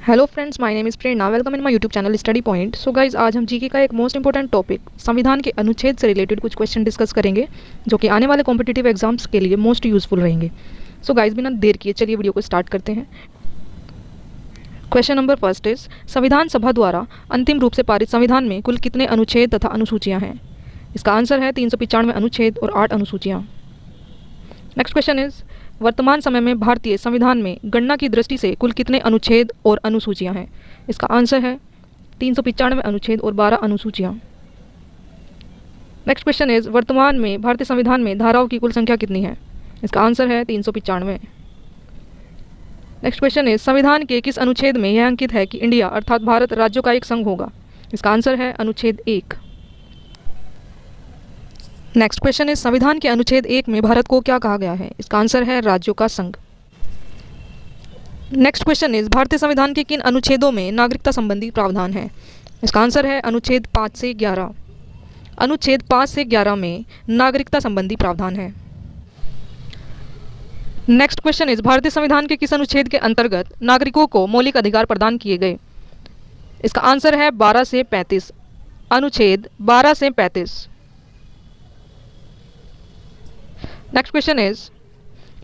Hello friends, my name is Prerna. Welcome in my YouTube channel study point. So guys, आज हम GK का एक most important topic संविधान के अनुच्छेद से रिलेटेड कुछ क्वेश्चन डिस्कस करेंगे जो कि आने वाले कॉम्पिटिटिव एग्जाम्स के लिए मोस्ट यूजफुल रहेंगे। सो गाइज, बिना देर किए चलिए वीडियो को स्टार्ट करते हैं। क्वेश्चन नंबर फर्स्ट इज, संविधान सभा द्वारा अंतिम रूप से पारित संविधान में कुल कितने अनुच्छेद तथा अनुसूचियाँ हैं? इसका आंसर है 395 अनुच्छेद और 8 अनुसूचियाँ। नेक्स्ट क्वेश्चन इज, वर्तमान समय में भारतीय संविधान में गणना की दृष्टि से कुल कितने अनुच्छेद और अनुसूचियां हैं? इसका आंसर है 395 अनुच्छेद और 12 अनुसूचियां। नेक्स्ट क्वेश्चन इज, वर्तमान में भारतीय संविधान में धाराओं की कुल संख्या कितनी है? इसका आंसर है 395। नेक्स्ट क्वेश्चन इज, संविधान के किस अनुच्छेद में यह अंकित है कि इंडिया अर्थात भारत राज्यों का एक संघ होगा? इसका आंसर है अनुच्छेद 1। नेक्स्ट क्वेश्चन इज, संविधान के अनुच्छेद 1 में भारत को क्या कहा गया है? इसका आंसर है राज्यों का संघ। नेक्स्ट क्वेश्चन इज, भारतीय संविधान के किन अनुच्छेदों में नागरिकता संबंधी प्रावधान है? इसका आंसर है अनुच्छेद 5 से 11। अनुच्छेद 5 से 11 में नागरिकता संबंधी प्रावधान है। नेक्स्ट क्वेश्चन इज, भारतीय संविधान के किस अनुच्छेद के अंतर्गत नागरिकों को मौलिक अधिकार प्रदान किए गए? इसका आंसर है 12 से 35। अनुच्छेद 12 से 35। नेक्स्ट क्वेश्चन इज,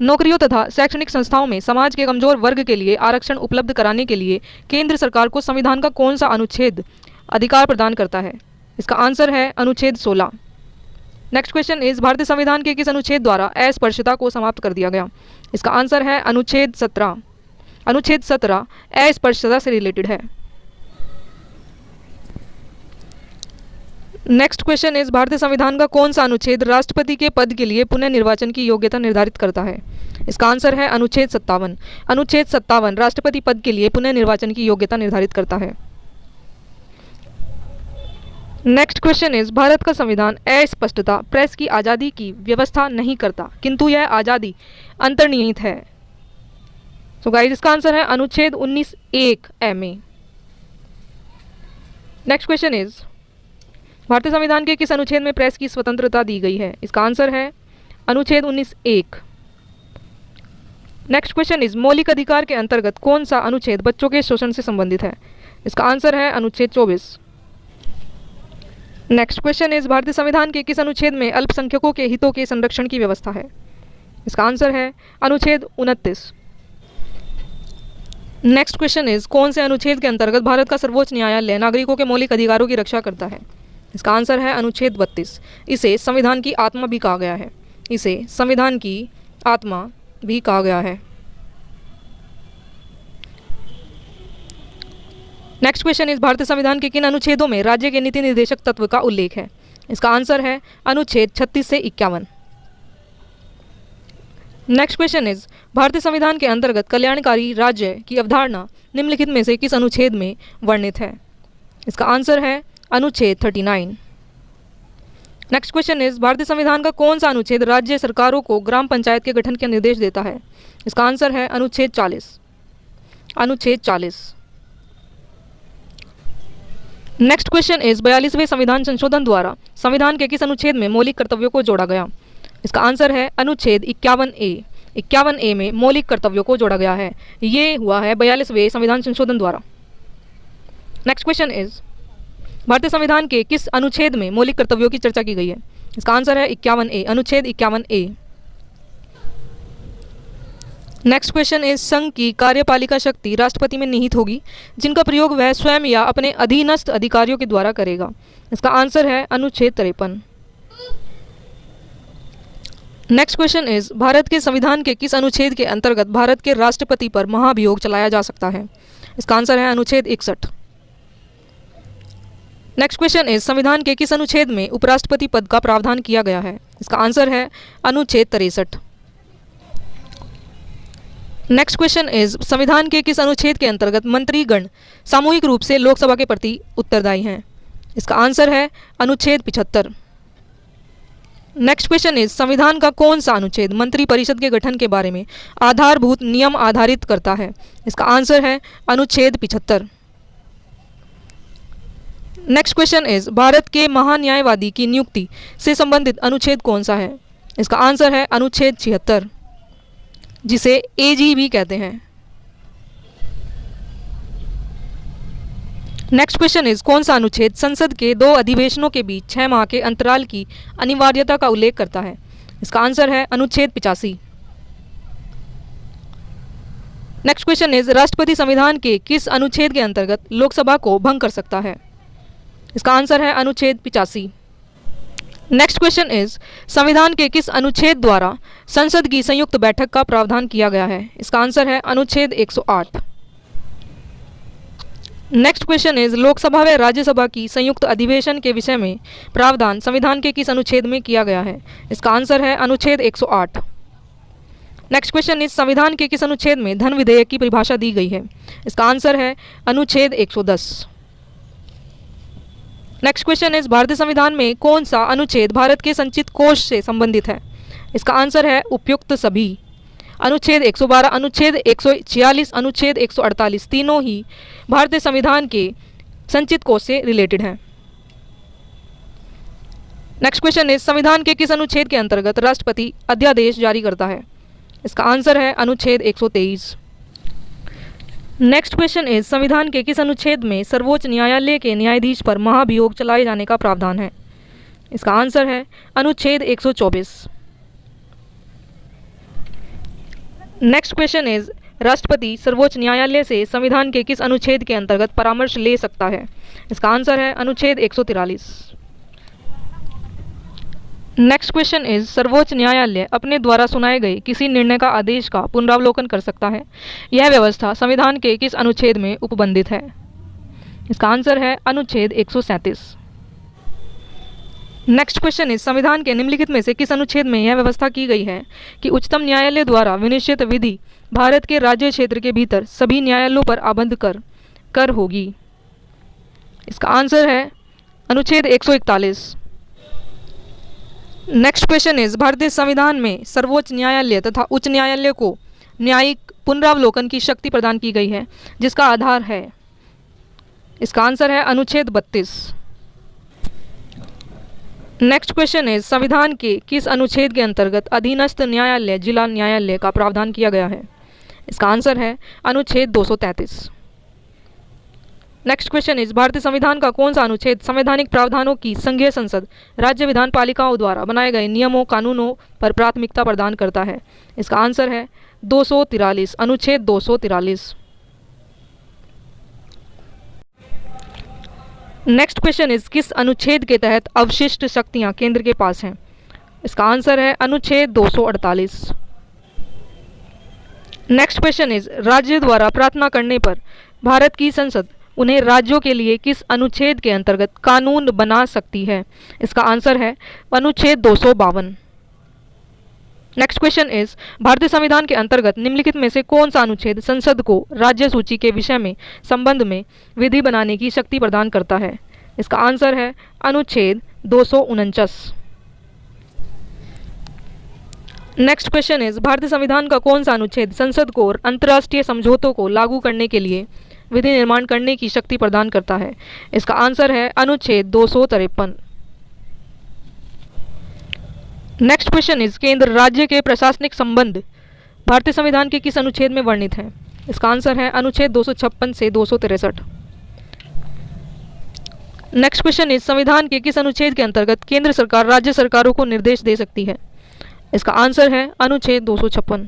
नौकरियों तथा शैक्षणिक संस्थाओं में समाज के कमजोर वर्ग के लिए आरक्षण उपलब्ध कराने के लिए केंद्र सरकार को संविधान का कौन सा अनुच्छेद अधिकार प्रदान करता है? इसका आंसर है अनुच्छेद 16। नेक्स्ट क्वेश्चन इज, भारतीय संविधान के किस अनुच्छेद द्वारा अस्पृश्यता को समाप्त कर दिया गया? इसका आंसर है अनुच्छेद 17। अनुच्छेद 17 अस्पृश्यता से रिलेटेड है। नेक्स्ट क्वेश्चन इज, भारतीय संविधान का कौन सा अनुच्छेद राष्ट्रपति के पद के लिए पुनः निर्वाचन की योग्यता निर्धारित करता है? इसका आंसर है अनुच्छेद 57। अनुच्छेद 57 राष्ट्रपति पद के लिए पुनः निर्वाचन की योग्यता निर्धारित करता है। नेक्स्ट क्वेश्चन इज, भारत का संविधान अस्पष्टता प्रेस की आज़ादी की व्यवस्था नहीं करता किंतु यह आज़ादी अंतर्निहित है। सो गाइस, इसका आंसर है अनुच्छेद 19(1) में। नेक्स्ट क्वेश्चन इज, भारतीय संविधान के किस अनुच्छेद में प्रेस की स्वतंत्रता दी गई है? इसका आंसर है अनुच्छेद 19(1). नेक्स्ट क्वेश्चन इज, मौलिक अधिकार के अंतर्गत कौन सा अनुच्छेद बच्चों के शोषण से संबंधित है? इसका आंसर है अनुच्छेद 24। नेक्स्ट क्वेश्चन इज, भारतीय संविधान के किस अनुच्छेद में अल्पसंख्यकों के हितों के संरक्षण की व्यवस्था है? इसका आंसर है अनुच्छेद 29। नेक्स्ट क्वेश्चन इज, कौन से अनुच्छेद के अंतर्गत भारत का सर्वोच्च न्यायालय नागरिकों के मौलिक अधिकारों की रक्षा करता है? इसका आंसर है अनुच्छेद 32। इसे संविधान की आत्मा भी कहा गया है। इसे संविधान की आत्मा भी कहा गया है। नेक्स्ट क्वेश्चन इज, भारतीय संविधान के किन अनुच्छेदों में राज्य के नीति निर्देशक तत्व का उल्लेख है? इसका आंसर है अनुच्छेद 36 से 51। नेक्स्ट क्वेश्चन इज, भारतीय संविधान के अंतर्गत कल्याणकारी राज्य की अवधारणा निम्नलिखित में से किस अनुच्छेद में वर्णित है? इसका आंसर है अनुच्छेद 39। नेक्स्ट क्वेश्चन इज, भारतीय संविधान का कौन सा अनुच्छेद राज्य सरकारों को ग्राम पंचायत के गठन के निर्देश देता है? इसका आंसर है अनुच्छेद 40। अनुच्छेद 40। नेक्स्ट क्वेश्चन इज, 42वें संविधान संशोधन द्वारा संविधान के किस अनुच्छेद में मौलिक कर्तव्यों को जोड़ा गया? इसका आंसर है अनुच्छेद 51(a). 51(a) में मौलिक कर्तव्यों को जोड़ा गया है। ये हुआ है 42वें संविधान संशोधन द्वारा। नेक्स्ट क्वेश्चन इज, भारतीय संविधान के किस अनुच्छेद में मौलिक कर्तव्यों की चर्चा की गई है? इसका आंसर है 51(a). अनुच्छेद 51(a). नेक्स्ट क्वेश्चन इज, संघ की कार्यपालिका शक्ति राष्ट्रपति में निहित होगी जिनका प्रयोग वह स्वयं या अपने अधीनस्थ अधिकारियों के द्वारा करेगा। इसका आंसर है अनुच्छेद 53। नेक्स्ट क्वेश्चन इज, भारत के संविधान के किस अनुच्छेद के अंतर्गत भारत के राष्ट्रपति पर महाभियोग चलाया जा सकता है? इसका आंसर है अनुच्छेद 61। नेक्स्ट क्वेश्चन इज, संविधान के किस अनुच्छेद में उपराष्ट्रपति पद का प्रावधान किया गया है? इसका आंसर है अनुच्छेद 63। नेक्स्ट क्वेश्चन इज, संविधान के किस अनुच्छेद के अंतर्गत मंत्रीगण सामूहिक रूप से लोकसभा के प्रति उत्तरदायी हैं? इसका आंसर है अनुच्छेद 75। नेक्स्ट क्वेश्चन इज, संविधान का कौन सा अनुच्छेद मंत्री परिषद के गठन के बारे में आधारभूत नियम आधारित करता है? इसका आंसर है अनुच्छेद 75। नेक्स्ट क्वेश्चन इज, भारत के महान्यायवादी की नियुक्ति से संबंधित अनुच्छेद कौन सा है? इसका आंसर है अनुच्छेद 76, जिसे एजी भी कहते हैं। नेक्स्ट क्वेश्चन इज कौन सा अनुच्छेद संसद के 2 अधिवेशनों के बीच 6 माह के अंतराल की अनिवार्यता का उल्लेख करता है? इसका आंसर है अनुच्छेद 85। नेक्स्ट क्वेश्चन इज राष्ट्रपति संविधान के किस अनुच्छेद के अंतर्गत लोकसभा को भंग कर सकता है? इसका आंसर है अनुच्छेद 85। नेक्स्ट क्वेश्चन इज संविधान के किस अनुच्छेद द्वारा संसद की संयुक्त बैठक का प्रावधान किया गया है? इसका आंसर है अनुच्छेद 108। नेक्स्ट क्वेश्चन इज लोकसभा व राज्यसभा की संयुक्त अधिवेशन के विषय में प्रावधान संविधान के किस अनुच्छेद में किया गया है? इसका आंसर है अनुच्छेद 108। नेक्स्ट क्वेश्चन इज संविधान के किस अनुच्छेद में धन विधेयक की परिभाषा दी गई है? इसका आंसर है अनुच्छेद 110। नेक्स्ट क्वेश्चन इज भारतीय संविधान में कौन सा अनुच्छेद भारत के संचित कोष से संबंधित है? इसका आंसर है उपयुक्त सभी। अनुच्छेद 112, अनुच्छेद 146, अनुच्छेद 148 तीनों ही भारतीय संविधान के संचित कोष से रिलेटेड हैं। नेक्स्ट क्वेश्चन इज संविधान के किस अनुच्छेद के अंतर्गत राष्ट्रपति अध्यादेश जारी करता है? इसका आंसर है अनुच्छेद 123। नेक्स्ट क्वेश्चन इज संविधान के किस अनुच्छेद में सर्वोच्च न्यायालय के न्यायाधीश पर महाभियोग चलाए जाने का प्रावधान है? इसका आंसर है अनुच्छेद 124। नेक्स्ट क्वेश्चन इज राष्ट्रपति सर्वोच्च न्यायालय से संविधान के किस अनुच्छेद के अंतर्गत परामर्श ले सकता है? इसका आंसर है अनुच्छेद 143। नेक्स्ट क्वेश्चन इज सर्वोच्च न्यायालय अपने द्वारा सुनाए गए किसी निर्णय का आदेश का पुनरावलोकन कर सकता है? यह व्यवस्था संविधान के किस अनुच्छेद में उपबंधित है? इसका आंसर है अनुच्छेद 137। नेक्स्ट क्वेश्चन इज संविधान के निम्नलिखित में से किस अनुच्छेद में यह व्यवस्था की गई है कि उच्चतम न्यायालय द्वारा विनिश्चित विधि भारत के राज्य क्षेत्र के भीतर सभी न्यायालयों पर आबद्ध कर होगी? इसका आंसर है अनुच्छेद 141। नेक्स्ट क्वेश्चन इज भारतीय संविधान में सर्वोच्च न्यायालय तथा उच्च न्यायालय को न्यायिक पुनरावलोकन की शक्ति प्रदान की गई है जिसका आधार है? इसका आंसर है अनुच्छेद 32। नेक्स्ट क्वेश्चन इज संविधान के किस अनुच्छेद के अंतर्गत अधीनस्थ न्यायालय जिला न्यायालय का प्रावधान किया गया है? इसका आंसर है अनुच्छेद 233। नेक्स्ट क्वेश्चन इज भारतीय संविधान का कौन सा अनुच्छेद संवैधानिक प्रावधानों की संघीय संसद राज्य विधान पालिकाओं द्वारा बनाए गए नियमों कानूनों पर प्राथमिकता प्रदान करता है? इसका आंसर है 243, अनुच्छेद 243। नेक्स्ट क्वेश्चन इज किस अनुच्छेद के तहत अवशिष्ट शक्तियां केंद्र के पास हैं? इसका आंसर है अनुच्छेद 248। नेक्स्ट क्वेश्चन इज राज्य द्वारा प्रार्थना करने पर भारत की संसद उन्हें राज्यों के लिए किस अनुच्छेद के अंतर्गत कानून बना सकती है? इसका आंसर है अनुच्छेद 252। नेक्स्ट क्वेश्चन इज भारतीय संविधान के अंतर्गत निम्नलिखित में से कौन सा अनुच्छेद संसद को राज्य सूची के विषय में संबंध में विधि बनाने की शक्ति प्रदान करता है? इसका आंसर है अनुच्छेद 249। नेक्स्ट क्वेश्चन इज भारतीय संविधान का कौन सा अनुच्छेद संसद को अंतर्राष्ट्रीय समझौतों को लागू करने के लिए विधि निर्माण करने की शक्ति प्रदान करता है? इसका आंसर है अनुच्छेद 253। नेक्स्ट क्वेश्चन इज केंद्र राज्य के प्रशासनिक संबंध भारतीय संविधान के किस अनुच्छेद में वर्णित है? इसका आंसर है अनुच्छेद 256 से 263। नेक्स्ट क्वेश्चन इज संविधान के किस अनुच्छेद के अंतर्गत केंद्र सरकार राज्य सरकारों को निर्देश दे सकती है? इसका आंसर है अनुच्छेद 256।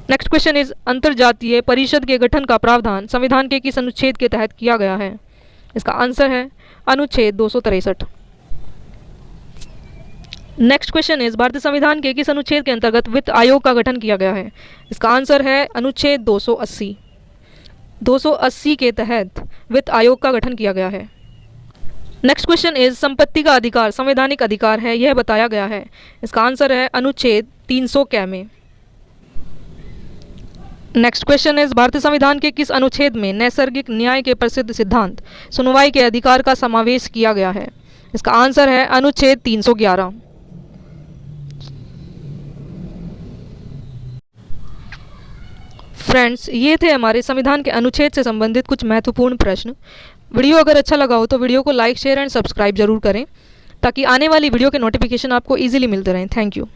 नेक्स्ट क्वेश्चन इज अंतर्जातीय परिषद के गठन का प्रावधान संविधान के किस अनुच्छेद के तहत किया गया है? इसका आंसर है अनुच्छेद 263। नेक्स्ट क्वेश्चन इज भारतीय संविधान के किस अनुच्छेद के अंतर्गत वित्त आयोग का गठन किया गया है? इसका आंसर है अनुच्छेद 280। 280 के तहत वित्त आयोग का गठन किया गया है। नेक्स्ट क्वेश्चन इज संपत्ति का अधिकार संवैधानिक अधिकार है यह बताया गया है? इसका आंसर है अनुच्छेद 300 कै में। नेक्स्ट क्वेश्चन इज भारतीय संविधान के किस अनुच्छेद में नैसर्गिक न्याय के प्रसिद्ध सिद्धांत सुनवाई के अधिकार का समावेश किया गया है? इसका आंसर है अनुच्छेद 311। फ्रेंड्स, ये थे हमारे संविधान के अनुच्छेद से संबंधित कुछ महत्वपूर्ण प्रश्न। वीडियो अगर अच्छा लगा हो तो वीडियो को लाइक शेयर एंड सब्सक्राइब जरूर करें ताकि आने वाली वीडियो के नोटिफिकेशन आपको ईजिली मिलते रहें। Thank you.